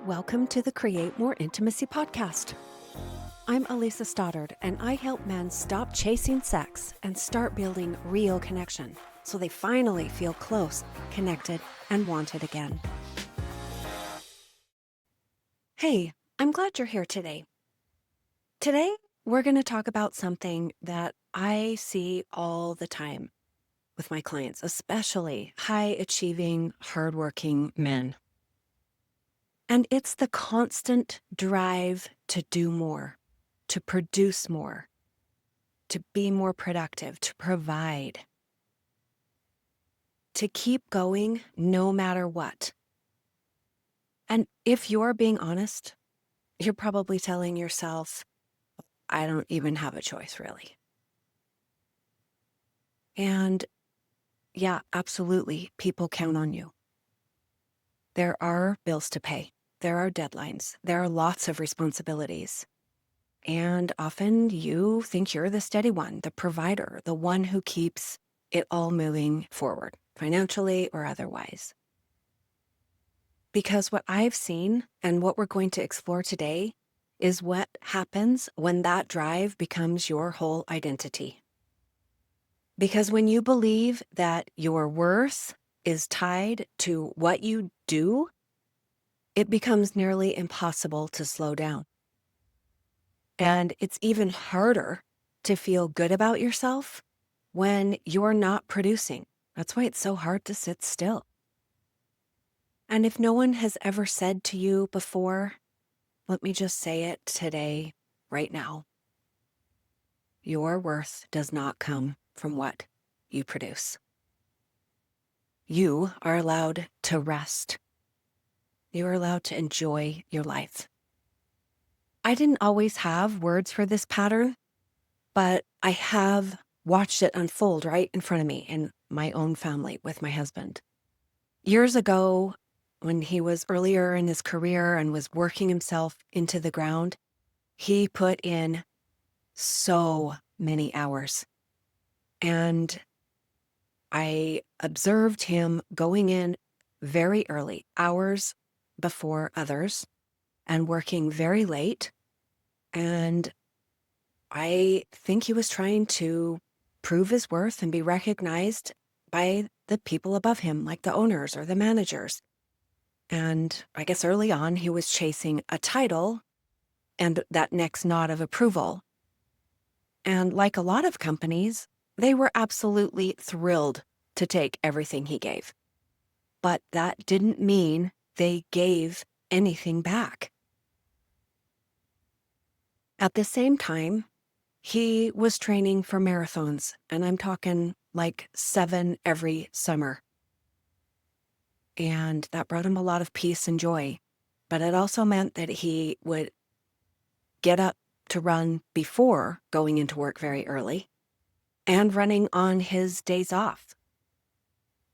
Welcome to the Create More Intimacy podcast. I'm Elisa Stoddard, and I help men stop chasing sex and start building real connection so they finally feel close, connected, and wanted again. Hey, I'm glad you're here today. Today, we're going to talk about something that I see all the time with my clients, especially high-achieving, hardworking men. And it's the constant drive to do more, to produce more, to be more productive, to provide, to keep going no matter what. And if you're being honest, you're probably telling yourself, I don't even have a choice, really. And yeah, absolutely, people count on you. There are bills to pay. There are deadlines. There are lots of responsibilities. And often you think you're the steady one, the provider, the one who keeps it all moving forward, financially or otherwise. Because what I've seen and what we're going to explore today is what happens when that drive becomes your whole identity. Because when you believe that your worth is tied to what you do, it becomes nearly impossible to slow down. And it's even harder to feel good about yourself when you're not producing. That's why it's so hard to sit still. And if no one has ever said to you before, let me just say it today, right now. Your worth does not come from what you produce. You are allowed to rest. You are allowed to enjoy your life. I didn't always have words for this pattern, but I have watched it unfold right in front of me in my own family with my husband. Years ago, when he was earlier in his career and was working himself into the ground, he put in so many hours. And I observed him going in very early, hours before others, and working very late. And I think he was trying to prove his worth and be recognized by the people above him, like the owners or the managers. And I guess early on, he was chasing a title and that next nod of approval. And like a lot of companies, they were absolutely thrilled to take everything he gave. But that didn't mean they gave anything back. At the same time, he was training for marathons, and I'm talking like 7 every summer. And that brought him a lot of peace and joy. But it also meant that he would get up to run before going into work very early and running on his days off.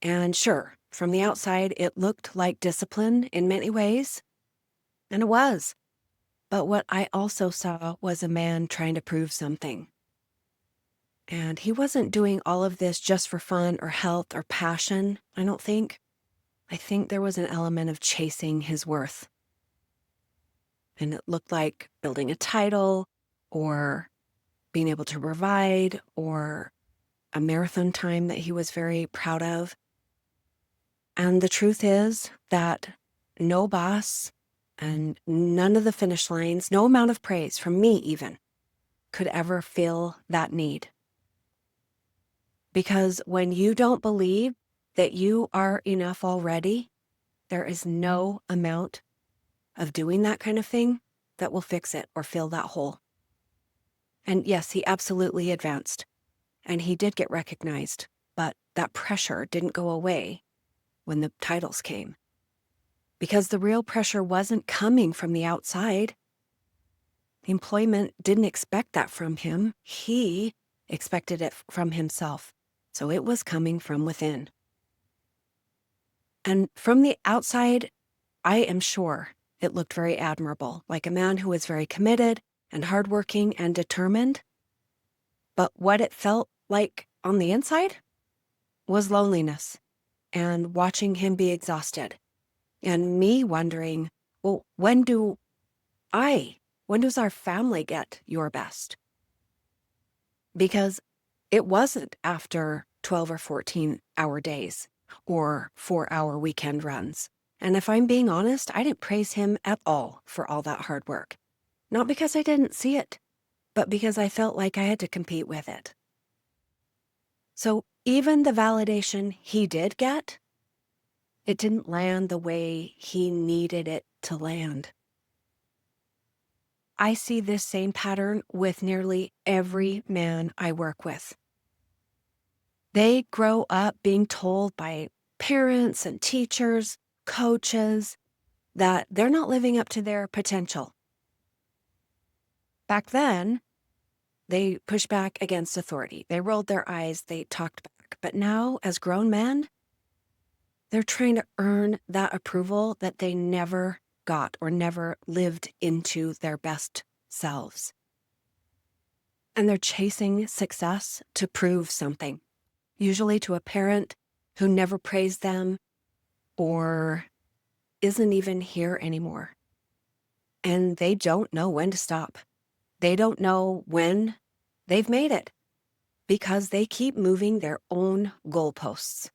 And sure, from the outside, it looked like discipline in many ways, and it was. But what I also saw was a man trying to prove something. And he wasn't doing all of this just for fun or health or passion, I don't think. I think there was an element of chasing his worth. And it looked like building a title or being able to provide or a marathon time that he was very proud of. And the truth is that no boss and none of the finish lines, no amount of praise from me even, could ever fill that need. Because when you don't believe that you are enough already, there is no amount of doing that kind of thing that will fix it or fill that hole. And yes, he absolutely advanced, and he did get recognized, but that pressure didn't go away when the titles came. Because the real pressure wasn't coming from the outside. The employment didn't expect that from him. He expected it from himself. So it was coming from within. And from the outside, I am sure it looked very admirable, like a man who was very committed and hardworking and determined. But what it felt like on the inside was loneliness and watching him be exhausted. And me wondering, Well, when does our family get your best? Because it wasn't after 12 or 14-hour days or 4-hour weekend runs. And if I'm being honest, I didn't praise him at all for all that hard work. Not because I didn't see it, but because I felt like I had to compete with it. So even the validation he did get, it didn't land the way he needed it to land. I see this same pattern with nearly every man I work with. They grow up being told by parents and teachers, coaches, that they're not living up to their potential. Back then, they pushed back against authority. They rolled their eyes, they talked back. But now, as grown men, they're trying to earn that approval that they never got or never lived into their best selves. And they're chasing success to prove something, usually to a parent who never praised them or isn't even here anymore. And they don't know when to stop. They don't know when they've made it because they keep moving their own goalposts.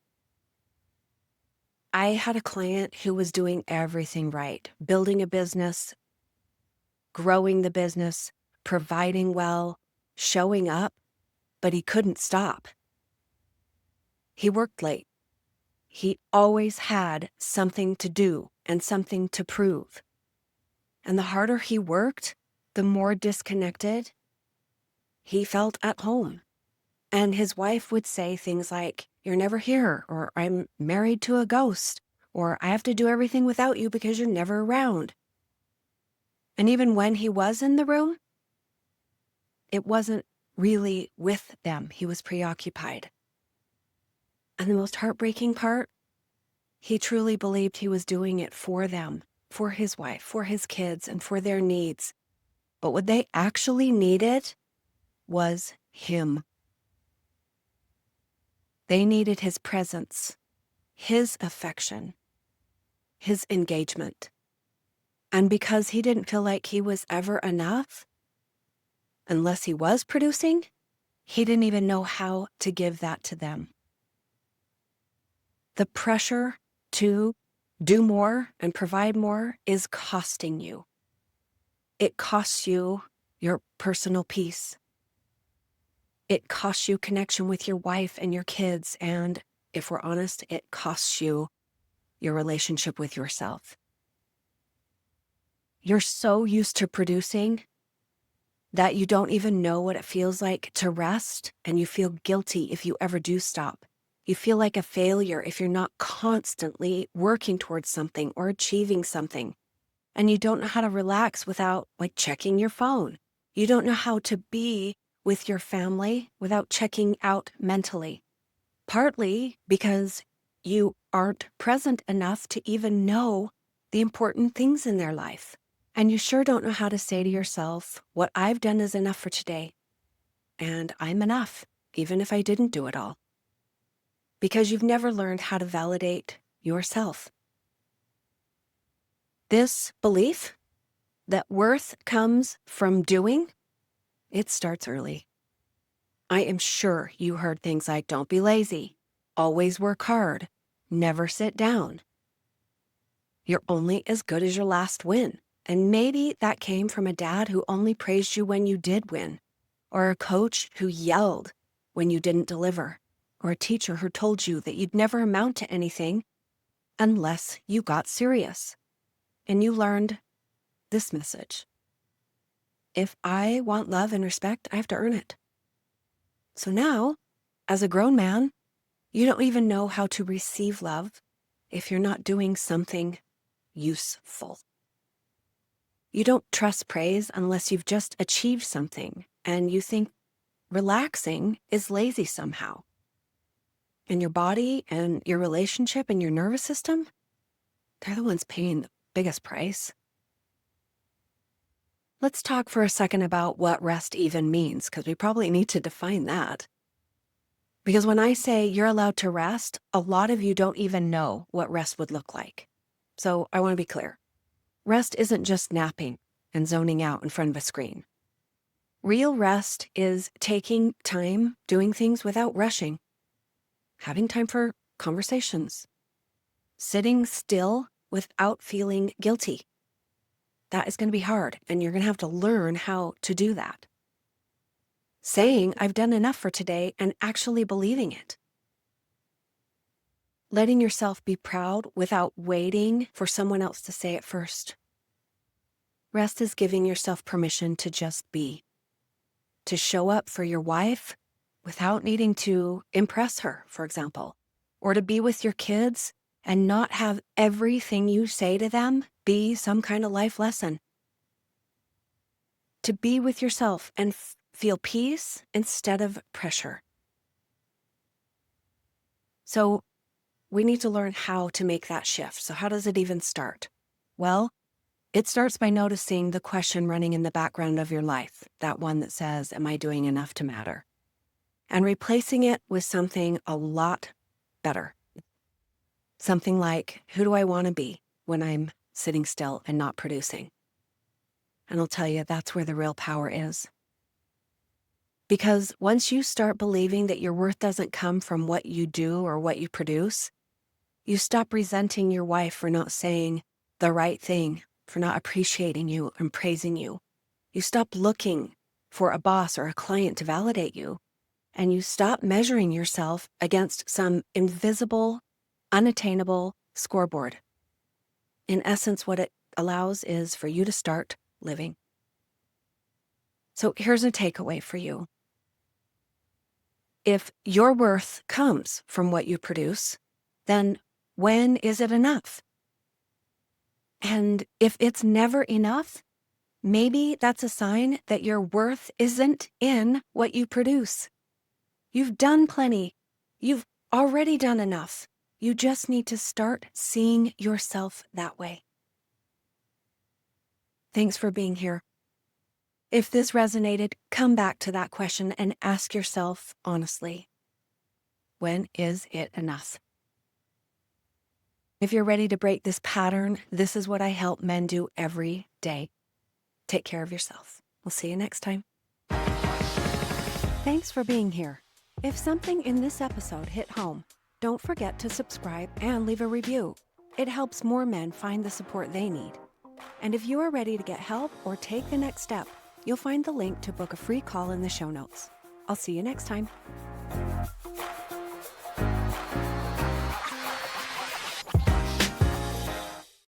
I had a client who was doing everything right, building a business, growing the business, providing well, showing up, but he couldn't stop. He worked late. He always had something to do and something to prove. And the harder he worked, the more disconnected he felt at home. And his wife would say things like, "You're never here," or "I'm married to a ghost," or "I have to do everything without you because you're never around." And even when he was in the room, it wasn't really with them. He was preoccupied. And the most heartbreaking part, he truly believed he was doing it for them, for his wife, for his kids, and for their needs. But what they actually needed was him. They needed his presence, his affection, his engagement. And because he didn't feel like he was ever enough, unless he was producing, he didn't even know how to give that to them. The pressure to do more and provide more is costing you. It costs you your personal peace. It costs you connection with your wife and your kids. And if we're honest, it costs you your relationship with yourself. You're so used to producing that you don't even know what it feels like to rest, and you feel guilty if you ever do stop. You feel like a failure if you're not constantly working towards something or achieving something. And you don't know how to relax without checking your phone. You don't know how to be with your family without checking out mentally. Partly because you aren't present enough to even know the important things in their life. And you sure don't know how to say to yourself, "What I've done is enough for today. And I'm enough, even if I didn't do it all." Because you've never learned how to validate yourself. This belief that worth comes from doing, it starts early. I am sure you heard things like, "Don't be lazy, always work hard, never sit down. You're only as good as your last win." And maybe that came from a dad who only praised you when you did win, or a coach who yelled when you didn't deliver, or a teacher who told you that you'd never amount to anything unless you got serious. And you learned this message: if I want love and respect, I have to earn it. So now, as a grown man, you don't even know how to receive love if you're not doing something useful. You don't trust praise unless you've just achieved something, and you think relaxing is lazy somehow. And your body and your relationship and your nervous system, they're the ones paying the biggest price. Let's talk for a second about what rest even means, because we probably need to define that. Because when I say you're allowed to rest, a lot of you don't even know what rest would look like. So I want to be clear. Rest isn't just napping and zoning out in front of a screen. Real rest is taking time doing things without rushing, having time for conversations, sitting still without feeling guilty. That is going to be hard, and you're going to have to learn how to do that. Saying, I've done enough for today, and actually believing it. Letting yourself be proud without waiting for someone else to say it first. Rest is giving yourself permission to just be. To show up for your wife without needing to impress her, for example. Or to be with your kids and not have everything you say to them be some kind of life lesson. To be with yourself and feel peace instead of pressure. So we need to learn how to make that shift. So how does it even start? Well, it starts by noticing the question running in the background of your life, that one that says, am I doing enough to matter? And replacing it with something a lot better. Something like, who do I want to be when I'm sitting still and not producing? And I'll tell you, that's where the real power is. Because once you start believing that your worth doesn't come from what you do or what you produce, you stop resenting your wife for not saying the right thing, for not appreciating you and praising you. You stop looking for a boss or a client to validate you, and you stop measuring yourself against some invisible, unattainable scoreboard. In essence, what it allows is for you to start living. So here's a takeaway for you. If your worth comes from what you produce, then when is it enough? And if it's never enough, maybe that's a sign that your worth isn't in what you produce. You've done plenty. You've already done enough. You just need to start seeing yourself that way. Thanks for being here. If this resonated, come back to that question and ask yourself honestly, when is it enough? If you're ready to break this pattern, this is what I help men do every day. Take care of yourself. We'll see you next time. Thanks for being here. If something in this episode hit home, don't forget to subscribe and leave a review. It helps more men find the support they need. And if you are ready to get help or take the next step, you'll find the link to book a free call in the show notes. I'll see you next time.